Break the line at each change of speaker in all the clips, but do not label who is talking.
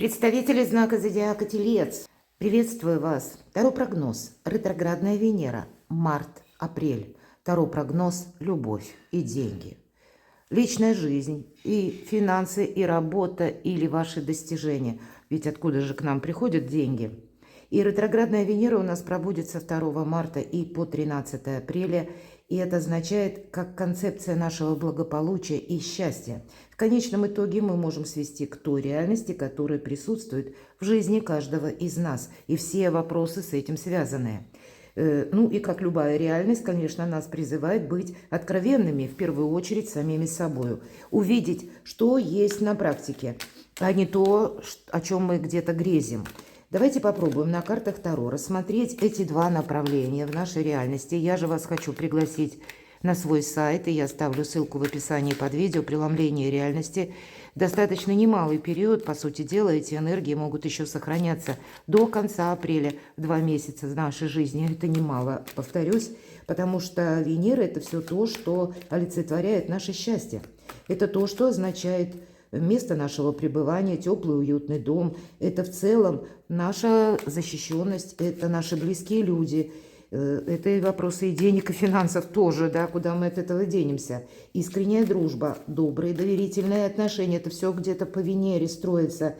Представители знака зодиака Телец, приветствую вас. Таро прогноз. Ретроградная Венера. Март-апрель. Таро прогноз. Любовь и деньги. Личная жизнь и финансы, и работа, или ваши достижения. Ведь откуда же к нам приходят деньги? И ретроградная Венера у нас пробудет со 2 марта и по 13 апреля. И это означает, как концепция нашего благополучия и счастья. В конечном итоге мы можем свести к той реальности, которая присутствует в жизни каждого из нас. И все вопросы с этим связаны. Ну и как любая реальность, конечно, нас призывает быть откровенными, в первую очередь, самими собой. Увидеть, что есть на практике, а не то, о чем мы где-то грезим. Давайте попробуем на картах Таро рассмотреть эти два направления в нашей реальности. Я же вас хочу пригласить на свой сайт, и я ставлю ссылку в описании под видео «Преломление реальности». Достаточно немалый период, по сути дела, эти энергии могут еще сохраняться до конца апреля, 2 месяца в нашей жизни. Это немало, повторюсь, потому что Венера – это все то, что олицетворяет наше счастье. Это то, что означает место нашего пребывания, теплый, уютный дом. Это в целом наша защищенность, это наши близкие люди. Это и вопросы и денег, и финансов тоже, да, куда мы от этого денемся. Искренняя дружба, добрые, доверительные отношения, это все где-то по Венере строится.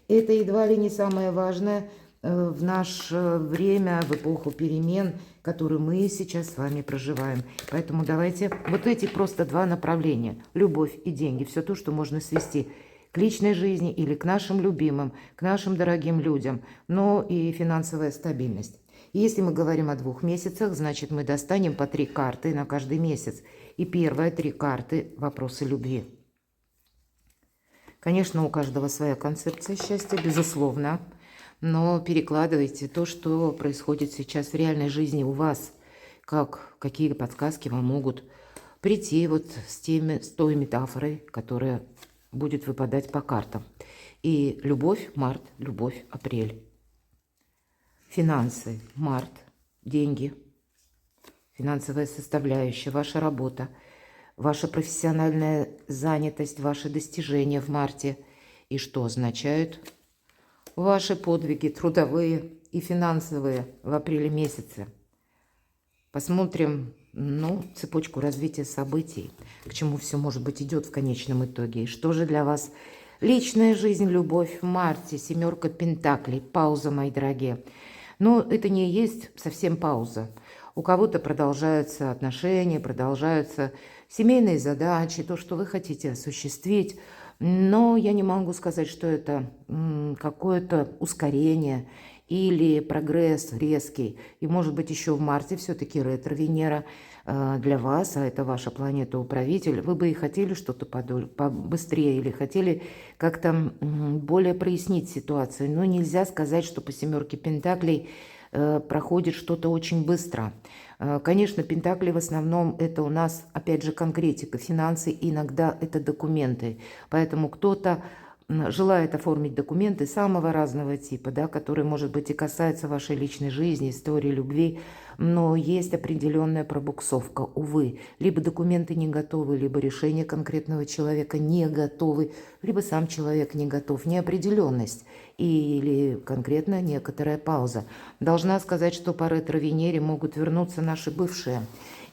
Это едва ли не самое важное в наше время, в эпоху перемен, которую мы сейчас с вами проживаем. Поэтому давайте вот эти просто два направления. Любовь и деньги. Все то, что можно свести к личной жизни или к нашим любимым, к нашим дорогим людям, но и финансовая стабильность. И если мы говорим о 2 месяцах, значит мы достанем по 3 карты на каждый месяц. И первые 3 карты – вопросы любви. Конечно, у каждого своя концепция счастья, безусловно. Но перекладывайте то, что происходит сейчас в реальной жизни у вас, какие подсказки вам могут прийти вот с той метафорой, которая будет выпадать по картам. И любовь, март, любовь, апрель. Финансы, март, деньги, финансовая составляющая, ваша работа, ваша профессиональная занятость, ваши достижения в марте. И что означают ваши подвиги трудовые и финансовые в апреле месяце. Посмотрим, цепочку развития событий, к чему все, может быть, идет в конечном итоге. И что же для вас личная жизнь, любовь в марте, 7 пентаклей, пауза, мои дорогие. Но это не есть совсем пауза. У кого-то продолжаются отношения, продолжаются семейные задачи, то, что вы хотите осуществить. Но я не могу сказать, что это какое-то ускорение или прогресс резкий. И, может быть, еще в марте все-таки ретро-Венера для вас, а это ваша планета-управитель, вы бы и хотели что-то побыстрее или хотели как-то более прояснить ситуацию. Но нельзя сказать, что по 7 пентаклей проходит что-то очень быстро. Конечно, пентакли в основном это у нас, опять же, конкретика, финансы, иногда это документы. Поэтому кто-то желает оформить документы самого разного типа, да, которые, может быть, и касаются вашей личной жизни, истории любви, но есть определенная пробуксовка, увы. Либо документы не готовы, либо решение конкретного человека не готовы, либо сам человек не готов. Неопределенность или конкретно некоторая пауза. Должна сказать, что по ретро-Венере могут вернуться наши бывшие.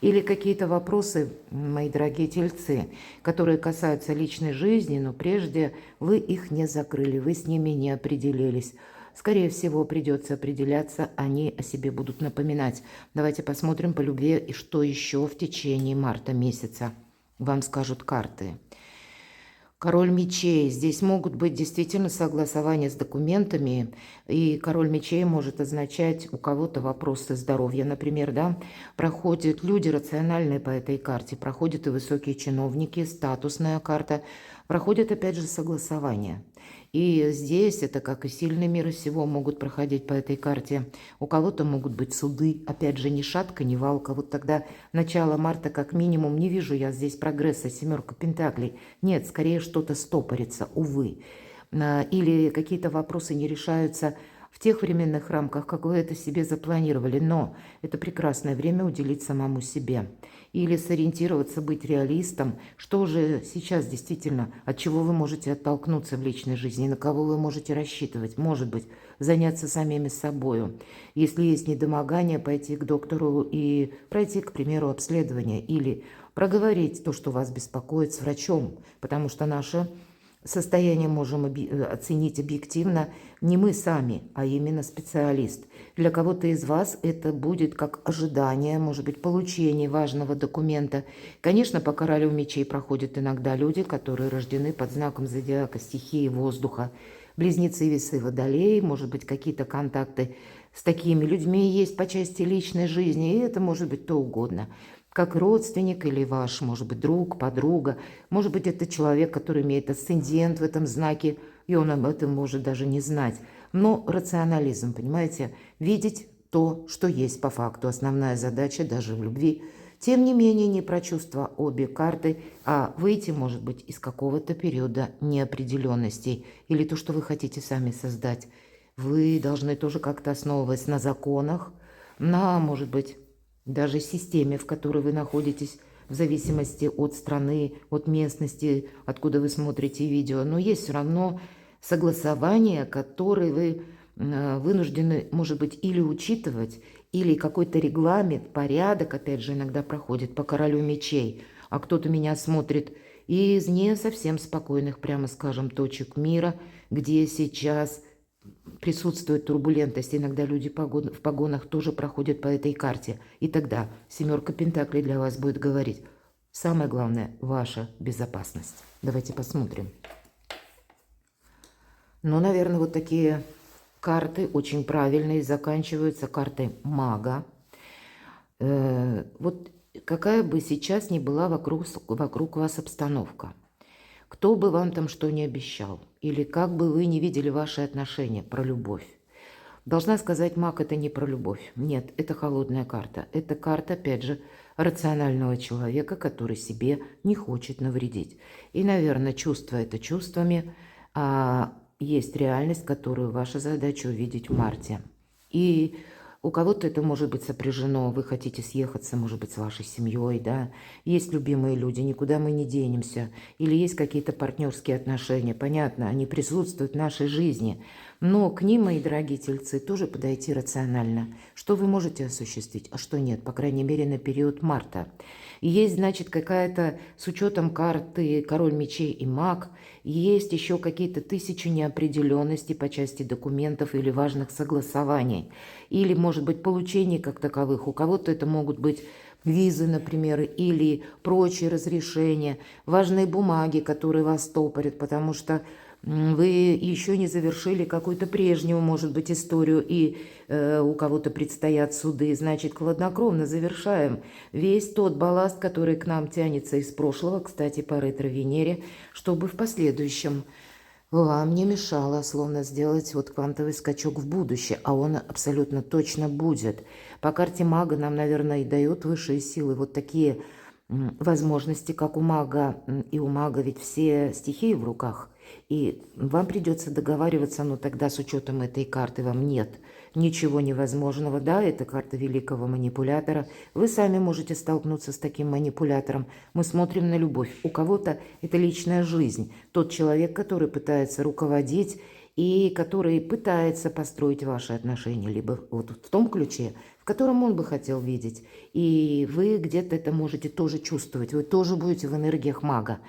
Или какие-то вопросы, мои дорогие тельцы, которые касаются личной жизни, но прежде вы их не закрыли, вы с ними не определились. Скорее всего, придется определяться, они о себе будут напоминать. Давайте посмотрим по любви, и что еще в течение марта месяца вам скажут карты. Король мечей. Здесь могут быть действительно согласования с документами. И король мечей может означать у кого-то вопросы здоровья, например, да. Проходят люди рациональные по этой карте, проходят и высокие чиновники, статусная карта. Проходят опять же согласования. И здесь это, как и сильные мира сего, могут проходить по этой карте. У кого-то могут быть суды. Опять же, ни шатка, ни валка. Вот тогда начало марта как минимум. Не вижу я здесь прогресса, 7 пентаклей. Нет, скорее что-то стопорится, увы. Или какие-то вопросы не решаются в в тех временных рамках, как вы это себе запланировали. Но это прекрасное время уделить самому себе. Или сориентироваться, быть реалистом, что же сейчас действительно, от чего вы можете оттолкнуться в личной жизни, на кого вы можете рассчитывать. Может быть, заняться самими собою. Если есть недомогание, пойти к доктору и пройти, к примеру, обследование. Или проговорить то, что вас беспокоит, с врачом. Потому что наше состояние можем оценить объективно не мы сами, а именно специалист. Для кого-то из вас это будет как ожидание, может быть, получение важного документа. Конечно, по королю мечей проходят иногда люди, которые рождены под знаком зодиака стихии воздуха. Близнецы, весы, водолеи, может быть, какие-то контакты с такими людьми есть по части личной жизни, и это может быть то угодно. Как родственник или ваш, может быть, друг, подруга. Может быть, это человек, который имеет асцендент в этом знаке, и он об этом может даже не знать. Но рационализм, понимаете, видеть то, что есть по факту. Основная задача даже в любви. Тем не менее, не про чувства обе карты, а выйти, может быть, из какого-то периода неопределенностей. Или то, что вы хотите сами создать. Вы должны тоже как-то основываясь на законах, на, может быть, даже системе, в которой вы находитесь, в зависимости от страны, от местности, откуда вы смотрите видео. Но есть все равно согласования, которые вы вынуждены, может быть, или учитывать, или какой-то регламент, порядок, опять же, иногда проходит по королю мечей. А кто-то меня смотрит из не совсем спокойных, прямо скажем, точек мира, где сейчас присутствует турбулентность, иногда люди в погонах тоже проходят по этой карте. И тогда семерка пентаклей для вас будет говорить: самое главное – ваша безопасность. Давайте посмотрим. Ну, наверное, вот такие карты очень правильные, заканчиваются картой мага. Вот какая бы сейчас ни была вокруг вас обстановка, кто бы вам там что ни обещал, или как бы вы не видели ваши отношения, про любовь. Должна сказать, маг – это не про любовь. Нет, это холодная карта. Это карта, опять же, рационального человека, который себе не хочет навредить. И, наверное, чувство – это чувствами, а есть реальность, которую ваша задача увидеть в марте. И у кого-то это может быть сопряжено, вы хотите съехаться, может быть, с вашей семьей, да. Есть любимые люди, никуда мы не денемся. Или есть какие-то партнерские отношения, понятно, они присутствуют в нашей жизни. Но к ним, мои дорогие тельцы, тоже подойти рационально. Что вы можете осуществить, а что нет, по крайней мере, на период марта. Есть, значит, какая-то, с учетом карты король мечей и маг, есть еще какие-то тысячи неопределенностей по части документов или важных согласований. Или, может быть, получений как таковых. У кого-то это могут быть визы, например, или прочие разрешения, важные бумаги, которые вас стопорят, потому что вы еще не завершили какую-то прежнюю, может быть, историю, и у кого-то предстоят суды. Значит, хладнокровно завершаем весь тот балласт, который к нам тянется из прошлого, кстати, по ретро-Венере, чтобы в последующем вам не мешало словно сделать вот квантовый скачок в будущее, а он абсолютно точно будет. По карте мага нам, наверное, и дает высшие силы вот такие возможности, как у мага. И у мага ведь все стихии в руках. И вам придется договариваться, но тогда с учетом этой карты вам нет ничего невозможного. Да, это карта великого манипулятора. Вы сами можете столкнуться с таким манипулятором. Мы смотрим на любовь. У кого-то это личная жизнь. Тот человек, который пытается руководить и который пытается построить ваши отношения, либо вот в том ключе, в котором он бы хотел видеть. И вы где-то это можете тоже чувствовать. Вы тоже будете в энергиях мага.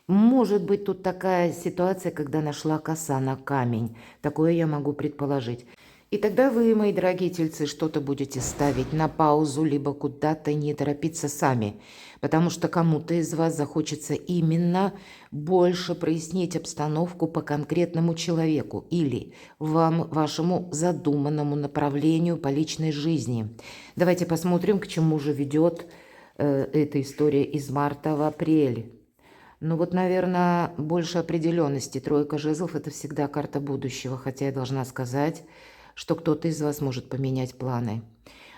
Может быть, тут такая ситуация, когда нашла коса на камень. Такое я могу предположить. И тогда вы, мои дорогие тельцы, что-то будете ставить на паузу, либо куда-то не торопиться сами. Потому что кому-то из вас захочется именно больше прояснить обстановку по конкретному человеку или вашему задуманному направлению по личной жизни. Давайте посмотрим, к чему же ведет эта история из марта в апрель. Ну вот, наверное, больше определенности. Тройка жезлов – это всегда карта будущего, хотя я должна сказать, что кто-то из вас может поменять планы.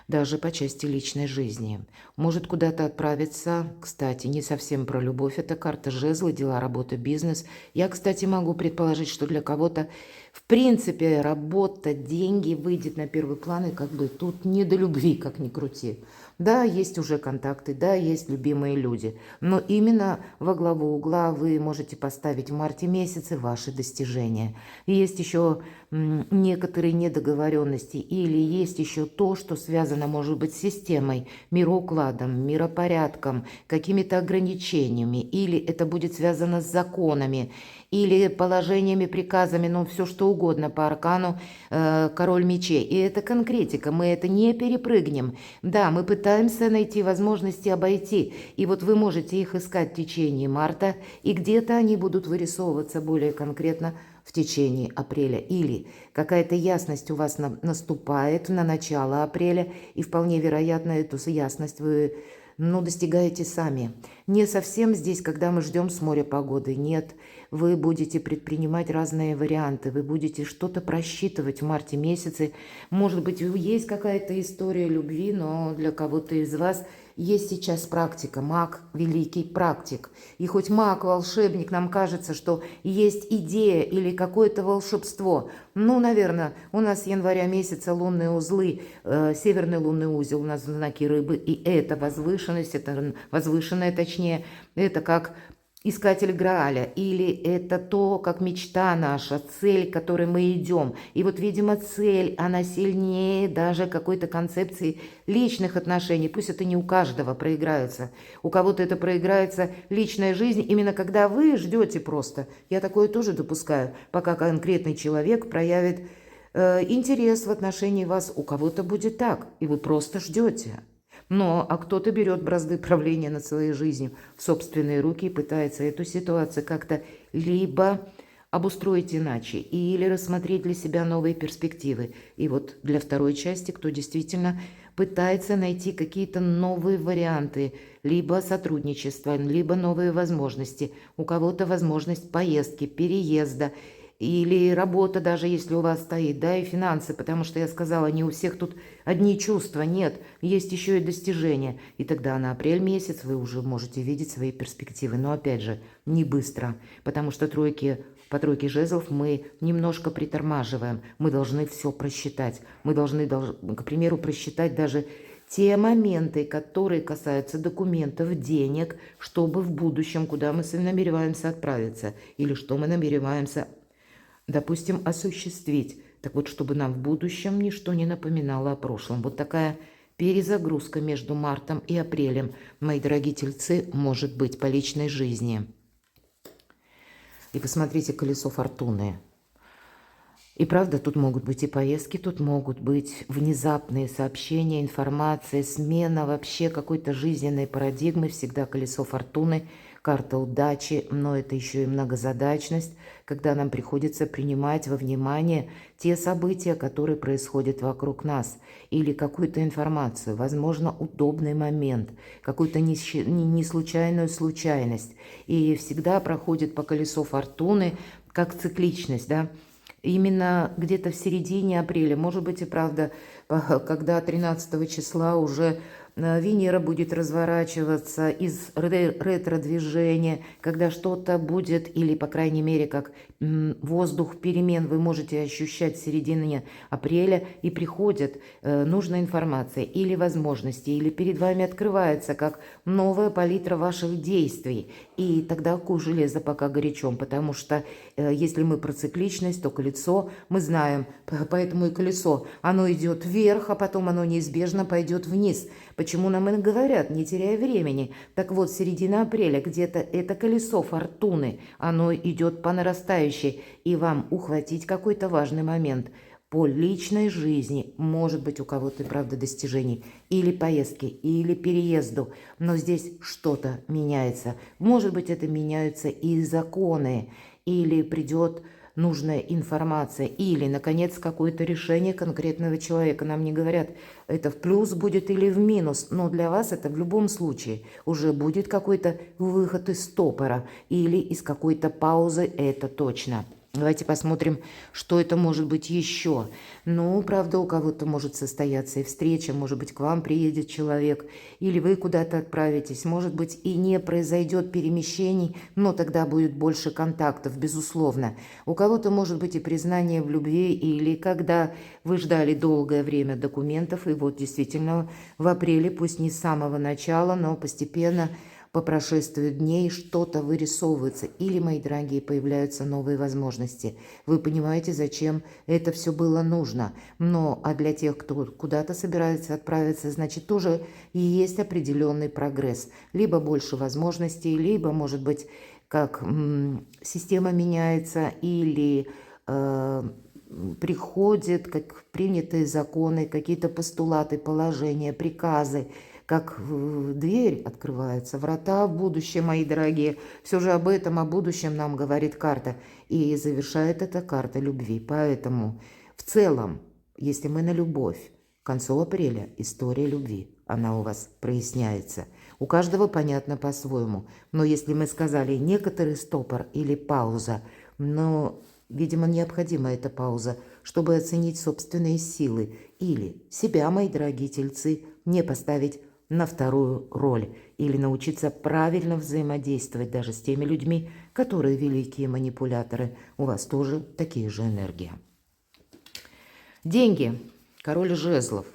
даже по части личной жизни. Может куда-то отправиться, кстати, не совсем про любовь, это карта жезлы, дела, работа, бизнес. Я, кстати, могу предположить, что для кого-то, в принципе, работа, деньги выйдет на первый план, и как бы тут не до любви, как ни крути. Да, есть уже контакты, да, есть любимые люди, но именно во главу угла вы можете поставить в марте месяце ваши достижения. Есть еще некоторые недоговоренности или есть еще то, что связано, может быть, с системой, мироукладом, миропорядком, какими-то ограничениями, или это будет связано с законами, или положениями, приказами, ну, все что угодно по аркану король мечей. И это конкретика, мы это не перепрыгнем. Да, мы пытаемся найти возможности обойти, и вот вы можете их искать в течение марта, и где-то они будут вырисовываться более конкретно в течение апреля. Или какая-то ясность у вас наступает на начало апреля, и вполне вероятно эту ясность вы достигаете сами. Не совсем здесь, когда мы ждем с моря погоды, нет. Вы будете предпринимать разные варианты, вы будете что-то просчитывать в марте месяце. Может быть, есть какая-то история любви, но для кого-то из вас есть сейчас практика, маг, великий практик. И хоть маг, волшебник, нам кажется, что есть идея или какое-то волшебство. Наверное, у нас с января месяца лунные узлы, северный лунный узел у нас в знаке рыбы, и это возвышенность, это возвышенная, точнее, это как искатель Грааля, или это то, как мечта наша, цель, к которой мы идем. И вот, видимо, цель, она сильнее даже какой-то концепции личных отношений. Пусть это не у каждого проиграется. У кого-то это проиграется личная жизнь, именно когда вы ждете просто. Я такое тоже допускаю, пока конкретный человек проявит интерес в отношении вас. У кого-то будет так, и вы просто ждете. А кто-то берет бразды правления над своей жизнью в собственные руки и пытается эту ситуацию как-то либо обустроить иначе, или рассмотреть для себя новые перспективы. И вот для второй части, кто действительно пытается найти какие-то новые варианты, либо сотрудничества, либо новые возможности. У кого-то возможность поездки, переезда, или работа, даже если у вас стоит, да, и финансы, потому что я сказала, не у всех тут одни чувства, нет, есть еще и достижения. И тогда на апрель месяц вы уже можете видеть свои перспективы. Но опять же, не быстро, потому что по тройке жезлов мы немножко притормаживаем. Мы должны все просчитать. Мы должны, к примеру, просчитать даже те моменты, которые касаются документов, денег, чтобы в будущем, куда мы намереваемся отправиться, или что мы намереваемся, допустим, осуществить. Так вот, чтобы нам в будущем ничто не напоминало о прошлом. Вот такая перезагрузка между мартом и апрелем, мои дорогие тельцы, может быть по личной жизни. И посмотрите колесо фортуны. И правда, тут могут быть и поездки, тут могут быть внезапные сообщения, информация, смена вообще какой-то жизненной парадигмы. Всегда колесо фортуны, карта удачи, но это еще и многозадачность, когда нам приходится принимать во внимание те события, которые происходят вокруг нас, или какую-то информацию, возможно, удобный момент, какую-то не случайную случайность. И всегда проходит по колесу фортуны как цикличность, да, именно где-то в середине апреля, может быть и правда, когда 13 числа уже Венера будет разворачиваться из ретро-движения, когда что-то будет, или, по крайней мере, как воздух перемен вы можете ощущать в середине апреля, и приходит нужная информация или возможности, или перед вами открывается как новая палитра ваших действий. И тогда ку железо пока горячом, потому что если мы про цикличность, то колесо, мы знаем, поэтому и колесо, оно идет вверх, а потом оно неизбежно пойдет вниз. Почему нам и говорят, не теряя времени? Так вот, середина апреля, где-то это колесо фортуны, оно идет по нарастающей, и вам ухватить какой-то важный момент по личной жизни, может быть, у кого-то, правда, достижений, или поездки, или переезду, но здесь что-то меняется. Может быть, это меняются и законы, или придет нужная информация, или, наконец, какое-то решение конкретного человека. Нам не говорят, это в плюс будет или в минус, но для вас это в любом случае уже будет какой-то выход из стопора или из какой-то паузы, это точно. Давайте посмотрим, что это может быть еще. Ну, правда, у кого-то может состояться и встреча, может быть, к вам приедет человек, или вы куда-то отправитесь, может быть, и не произойдет перемещений, но тогда будет больше контактов, безусловно. У кого-то может быть и признание в любви, или когда вы ждали долгое время документов, и вот действительно в апреле, пусть не с самого начала, но постепенно по прошествию дней что-то вырисовывается, или, мои дорогие, появляются новые возможности. Вы понимаете, зачем это все было нужно. Но, а для тех, кто куда-то собирается отправиться, значит, тоже и есть определенный прогресс. Либо больше возможностей, либо, может быть, как система меняется, или приходят как принятые законы, какие-то постулаты, положения, приказы, как дверь открывается, врата в будущее, мои дорогие. Все же об этом, о будущем нам говорит карта. И завершает эта карта любви. Поэтому в целом, если мы на любовь, к концу апреля история любви, она у вас проясняется. У каждого понятно по-своему. Но если мы сказали некоторый стопор или пауза, но, видимо, необходима эта пауза, чтобы оценить собственные силы или себя, мои дорогие тельцы, не поставить на вторую роль или научиться правильно взаимодействовать даже с теми людьми, которые великие манипуляторы. У вас тоже такие же энергии. Деньги. Король жезлов.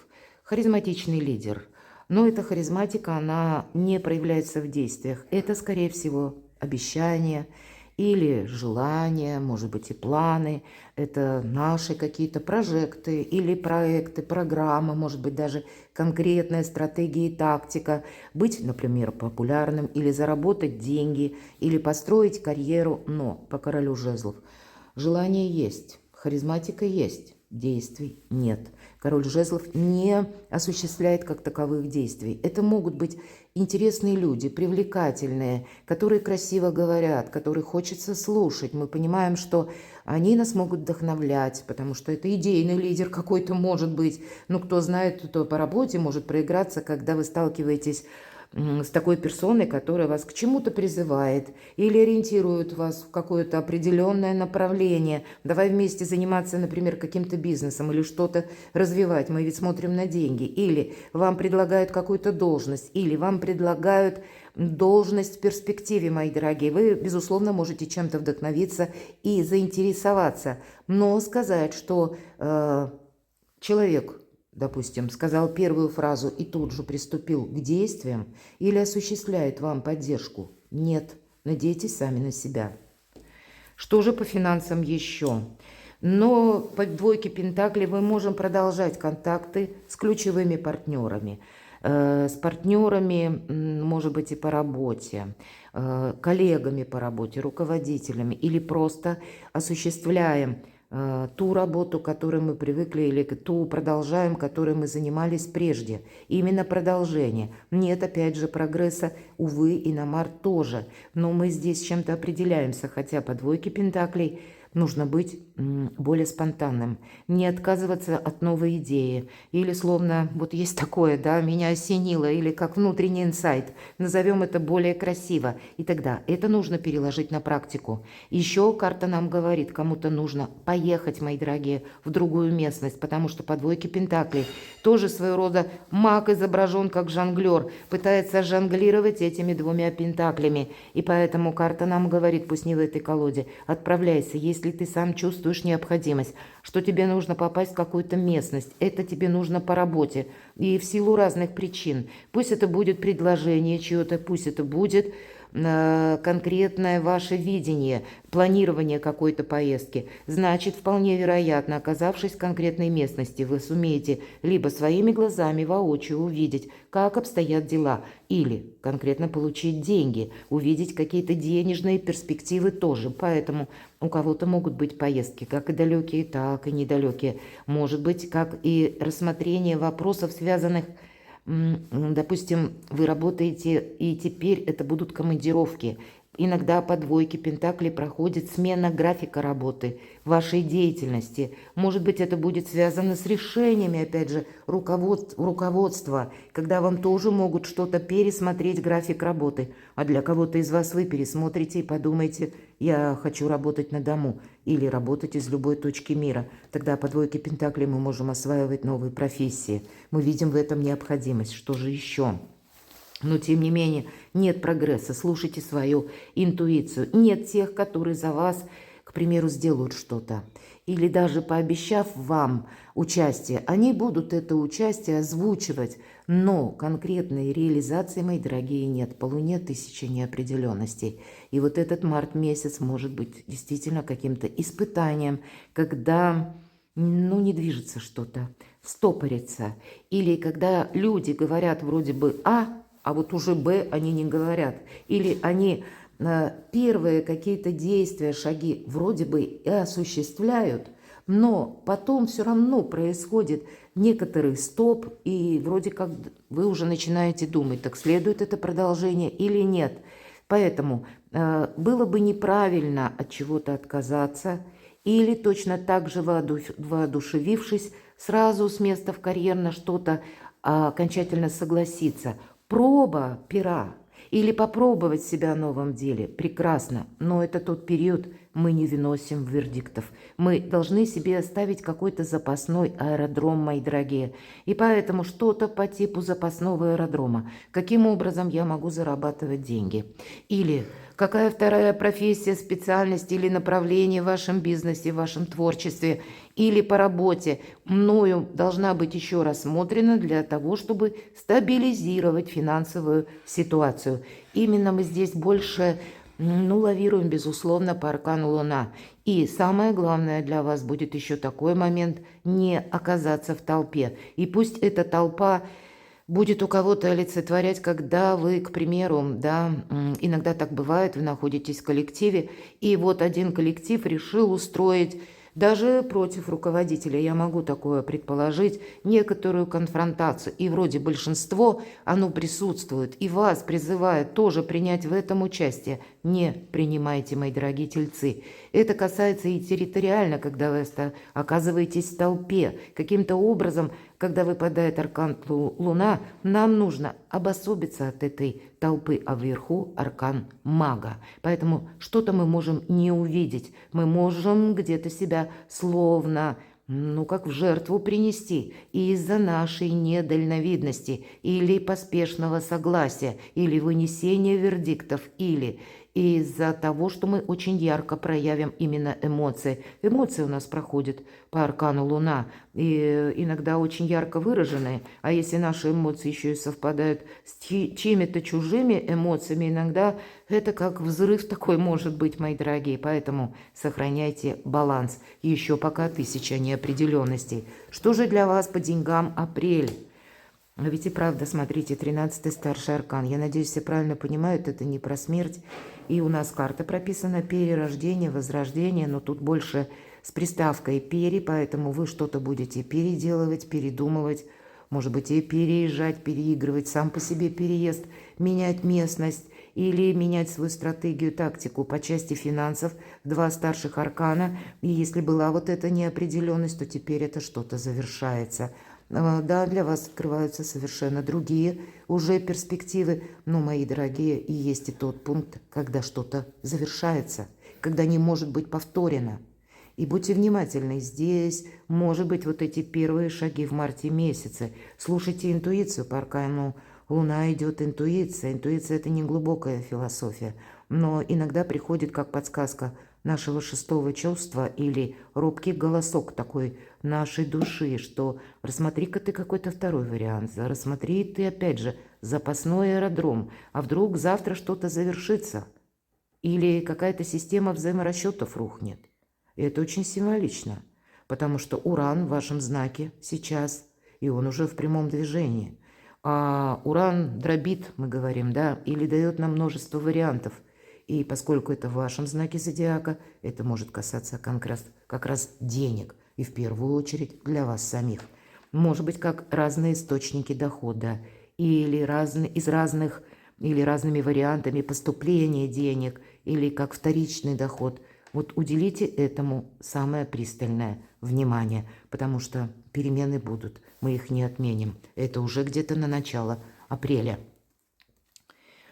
Харизматичный лидер. Но эта харизматика, она не проявляется в действиях. Это, скорее всего, обещание или желания, может быть, и планы, это наши какие-то прожекты или проекты, программы, может быть, даже конкретная стратегия и тактика, быть, например, популярным или заработать деньги, или построить карьеру, но по королю жезлов. Желание есть, харизматика есть, действий нет. Король жезлов не осуществляет как таковых действий. Это могут быть интересные люди, привлекательные, которые красиво говорят, которые хочется слушать. Мы понимаем, что они нас могут вдохновлять, потому что это идейный лидер какой-то может быть. Ну, кто знает, кто по работе может проиграться, когда вы сталкиваетесь с такой персоной, которая вас к чему-то призывает или ориентирует вас в какое-то определенное направление. Давай вместе заниматься, например, каким-то бизнесом или что-то развивать. Мы ведь смотрим на деньги. Или вам предлагают какую-то должность, или вам предлагают должность в перспективе, мои дорогие. Вы, безусловно, можете чем-то вдохновиться и заинтересоваться. Но сказать, что человек, допустим, сказал первую фразу и тут же приступил к действиям или осуществляет вам поддержку? Нет. Надейтесь сами на себя. Что же по финансам еще? Но по двойке пентаклей мы можем продолжать контакты с ключевыми партнерами. С партнерами, может быть, и по работе, коллегами по работе, руководителями, или просто осуществляем ту работу, к которой мы привыкли, или ту продолжаем, которой мы занимались прежде. Именно продолжение. Нет, опять же, прогресса, увы, и на Март тоже. Но мы здесь чем-то определяемся, хотя по двойке пентаклей нужно быть более спонтанным, не отказываться от новой идеи. Или словно, вот есть такое, да, меня осенило, или как внутренний инсайт, назовем это более красиво. И тогда это нужно переложить на практику. Еще карта нам говорит, кому-то нужно поехать, мои дорогие, в другую местность, потому что по двойке пентаклей тоже своего рода маг изображен как жонглер, пытается жонглировать этими двумя пентаклями. И поэтому карта нам говорит, пусть не в этой колоде, отправляйся, если ты сам чувствуешь необходимость, что тебе нужно попасть в какую-то местность, это тебе нужно по работе и в силу разных причин. Пусть это будет предложение чье-то, пусть это будет конкретное ваше видение, планирование какой-то поездки. Значит, вполне вероятно, оказавшись в конкретной местности, вы сумеете либо своими глазами воочию увидеть, как обстоят дела, или конкретно получить деньги, увидеть какие-то денежные перспективы тоже. Поэтому у кого-то могут быть поездки, как и далекие, так и недалекие. Может быть, как и рассмотрение вопросов, связанных, допустим, вы работаете, и теперь это будут командировки. Иногда по двойке пентаклей проходит смена графика работы, вашей деятельности. Может быть, это будет связано с решениями, опять же, руководства, когда вам тоже могут что-то пересмотреть график работы. А для кого-то из вас вы пересмотрите и подумаете, я хочу работать на дому или работать из любой точки мира. Тогда по двойке пентаклей мы можем осваивать новые профессии. Мы видим в этом необходимость. Что же еще? Но, тем не менее, нет прогресса. Слушайте свою интуицию. Нет тех, которые за вас, к примеру, сделают что-то. Или даже пообещав вам участие, они будут это участие озвучивать. Но конкретной реализации, мои дорогие, нет. По Луне 1000 неопределенностей. И вот этот март месяц может быть действительно каким-то испытанием, когда не движется что-то, стопорится. Или когда люди говорят вроде бы а вот уже Б они не говорят. Или они первые какие-то действия, шаги вроде бы и осуществляют, но потом все равно происходит некоторый стоп, и вроде как вы уже начинаете думать, так следует это продолжение или нет. Поэтому было бы неправильно от чего-то отказаться, или точно так же воодушевившись, сразу с места в карьер на что-то окончательно согласиться. Проба пера или попробовать себя в новом деле прекрасно, но это тот период, мы не выносим вердиктов. Мы должны себе оставить какой-то запасной аэродром, мои дорогие. И поэтому что-то по типу запасного аэродрома. Каким образом я могу зарабатывать деньги? Или какая вторая профессия, специальность или направление в вашем бизнесе, в вашем творчестве или по работе мною должна быть еще рассмотрена для того, чтобы стабилизировать финансовую ситуацию. Именно мы здесь больше лавируем, безусловно, по аркану Луна. И самое главное для вас будет еще такой момент: не оказаться в толпе. И пусть эта толпа будет у кого-то олицетворять, когда вы, к примеру, иногда так бывает, вы находитесь в коллективе, и вот один коллектив решил устроить даже против руководителя, я могу такое предположить, некоторую конфронтацию. И вроде большинство, оно присутствует, и вас призывает тоже принять в этом участие. Не принимайте, мои дорогие тельцы. Это касается и территориально, когда вы оказываетесь в толпе. Каким-то образом, когда выпадает аркан Луна, нам нужно обособиться от этой толпы, а вверху аркан мага. Поэтому что-то мы можем не увидеть. Мы можем где-то себя словно, как в жертву принести из-за нашей недальновидности или поспешного согласия, или вынесения вердиктов, или из-за того, что мы очень ярко проявим именно эмоции. Эмоции у нас проходят по аркану Луна, и иногда очень ярко выраженные, а если наши эмоции еще и совпадают с чьими-то чужими эмоциями, иногда это как взрыв такой может быть, мои дорогие. Поэтому сохраняйте баланс. Еще пока 1000 неопределенностей. Что же для вас по деньгам апрель? Ведь и правда, смотрите, 13-й старший аркан. Я надеюсь, все правильно понимают, это не про смерть. И у нас карта прописана перерождение, возрождение, но тут больше с приставкой «пере», поэтому вы что-то будете переделывать, передумывать, может быть, и переезжать, переигрывать, сам по себе переезд, менять местность или менять свою стратегию, тактику по части финансов. 2 старших аркана. И если была вот эта неопределенность, то теперь это что-то завершается. Да, для вас открываются совершенно другие уже перспективы. Но, мои дорогие, и есть и тот пункт, когда что-то завершается, когда не может быть повторено. И будьте внимательны, здесь, может быть, вот эти первые шаги в марте месяце. Слушайте интуицию, по аркану Луна идет интуиция. Интуиция – это не глубокая философия, но иногда приходит как подсказка нашего 6-го чувства или робкий голосок такой нашей души, что рассмотри-ка ты какой-то второй вариант, рассмотри ты опять же запасной аэродром, а вдруг завтра что-то завершится или какая-то система взаиморасчетов рухнет. И это очень символично, потому что Уран в вашем знаке сейчас, и он уже в прямом движении. А Уран дробит, мы говорим, или дает нам множество вариантов. И поскольку это в вашем знаке зодиака, это может касаться как раз денег. И в первую очередь для вас самих. Может быть, как разные источники дохода. Или разными вариантами поступления денег. или как вторичный доход. Вот уделите этому самое пристальное внимание, потому что перемены будут, мы их не отменим. Это уже где-то на начало апреля.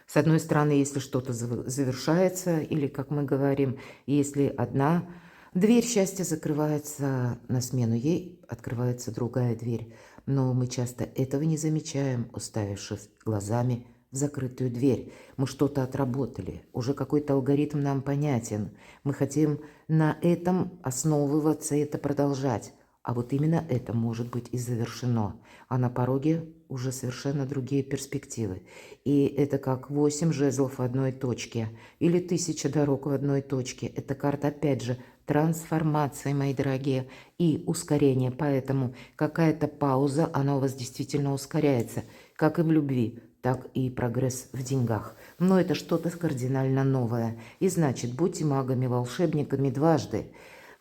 С одной стороны, если что-то завершается, или, как мы говорим, если одна дверь счастья закрывается, на смену ей открывается другая дверь. Но мы часто этого не замечаем, уставившись глазами в закрытую дверь. Мы что-то отработали, уже какой-то алгоритм нам понятен. Мы хотим на этом основываться и это продолжать. А вот именно это может быть и завершено. А на пороге уже совершенно другие перспективы. И это как 8 жезлов в одной точке или 1000 дорог в одной точке. Это карта, опять же, трансформации, мои дорогие, и ускорения. Поэтому какая-то пауза, она у вас действительно ускоряется. Как и в любви, так и прогресс в деньгах. Но это что-то кардинально новое. И значит, будьте магами, волшебниками дважды.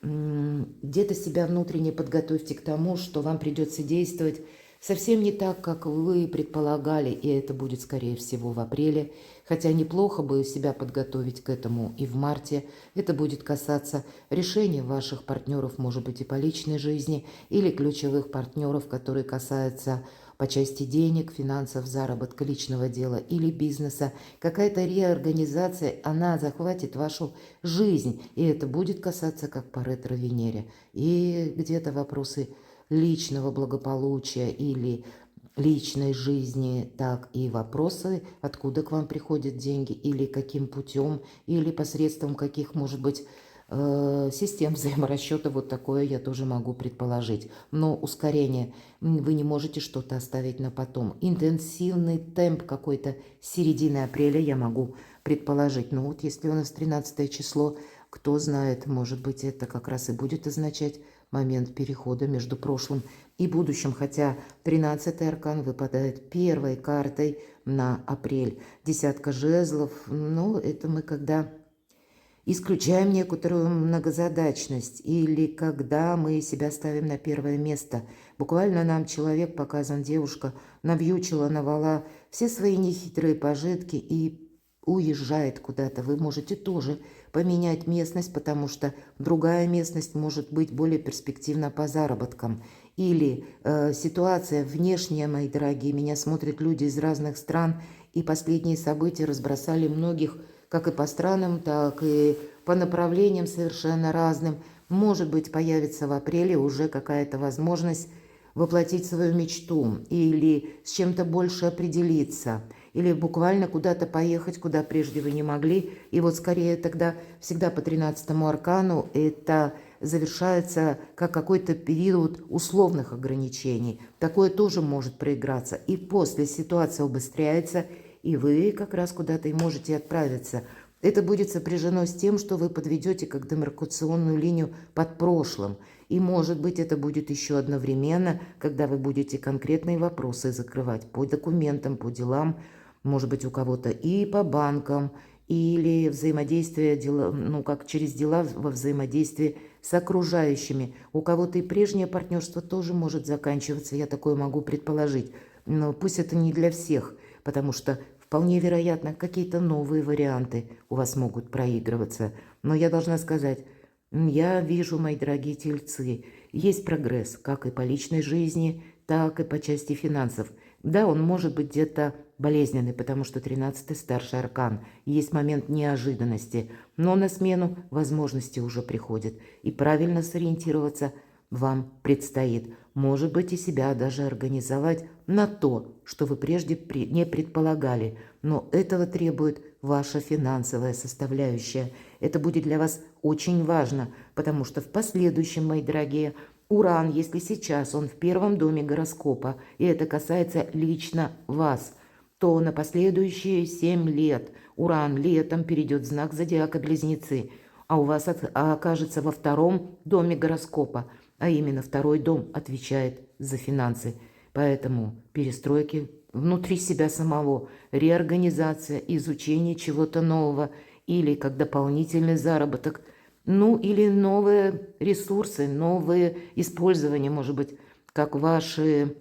Где-то себя внутренне подготовьте к тому, что вам придется действовать совсем не так, как вы предполагали, и это будет, скорее всего, в апреле. Хотя неплохо бы себя подготовить к этому и в марте. Это будет касаться решений ваших партнеров, может быть, и по личной жизни, или ключевых партнеров, которые касаются по части денег, финансов, заработка, личного дела или бизнеса. Какая-то реорганизация, она захватит вашу жизнь, и это будет касаться как по ретро-Венере. И где-то вопросы личного благополучия или личной жизни, так и вопросы, откуда к вам приходят деньги, или каким путем, или посредством каких, может быть, систем взаиморасчета, вот такое я тоже могу предположить. Но ускорение, вы не можете что-то оставить на потом. Интенсивный темп какой-то середины апреля я могу предположить. Но вот если у нас 13 число, кто знает, может быть, это как раз и будет означать момент перехода между прошлым и будущим, хотя 13-й аркан выпадает первой картой на апрель. Десятка жезлов, ну, это мы когда исключаем некоторую многозадачность или когда мы себя ставим на первое место. Буквально нам человек показан, девушка навьючила, навала все свои нехитрые пожитки и уезжает куда-то. Вы можете тоже поменять местность, потому что другая местность может быть более перспективна по заработкам. Или ситуация внешняя, мои дорогие, меня смотрят люди из разных стран, и последние события разбросали многих как и по странам, так и по направлениям совершенно разным. Может быть, появится в апреле уже какая-то возможность воплотить свою мечту или с чем-то больше определиться, или буквально куда-то поехать, куда прежде вы не могли. И вот скорее тогда всегда по 13-му аркану это завершается как какой-то период условных ограничений. Такое тоже может проиграться. И после ситуация убыстряется, и вы как раз куда-то и можете отправиться. Это будет сопряжено с тем, что вы подведете как демаркационную линию под прошлым. И, может быть, это будет еще одновременно, когда вы будете конкретные вопросы закрывать по документам, по делам, может быть, у кого-то и по банкам, или взаимодействие, ну, как через дела во взаимодействии с окружающими. У кого-то и прежнее партнерство тоже может заканчиваться, я такое могу предположить. Но пусть это не для всех, потому что вполне вероятно, какие-то новые варианты у вас могут проигрываться. Но я должна сказать, я вижу, мои дорогие тельцы, есть прогресс, как и по личной жизни, так и по части финансов. Да, он может быть где-то болезненный, потому что 13-й старший аркан. Есть момент неожиданности, но на смену возможности уже приходят. И правильно сориентироваться вам предстоит. Может быть, и себя даже организовать на то, что вы прежде не предполагали. Но этого требует ваша финансовая составляющая. Это будет для вас очень важно, потому что в последующем, мои дорогие, Уран, если сейчас он в первом доме гороскопа, и это касается лично вас, то на последующие 7 лет Уран летом перейдет в знак зодиака Близнецы, а у вас окажется во втором доме гороскопа, а именно второй дом отвечает за финансы. Поэтому перестройки внутри себя самого, реорганизация, изучение чего-то нового или как дополнительный заработок, ну или новые ресурсы, новые использования, может быть, как ваши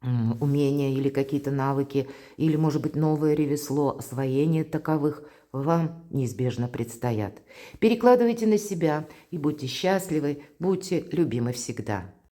умения или какие-то навыки, или, может быть, новое ремесло, освоение таковых вам неизбежно предстоят. Перекладывайте на себя и будьте счастливы, будьте любимы всегда.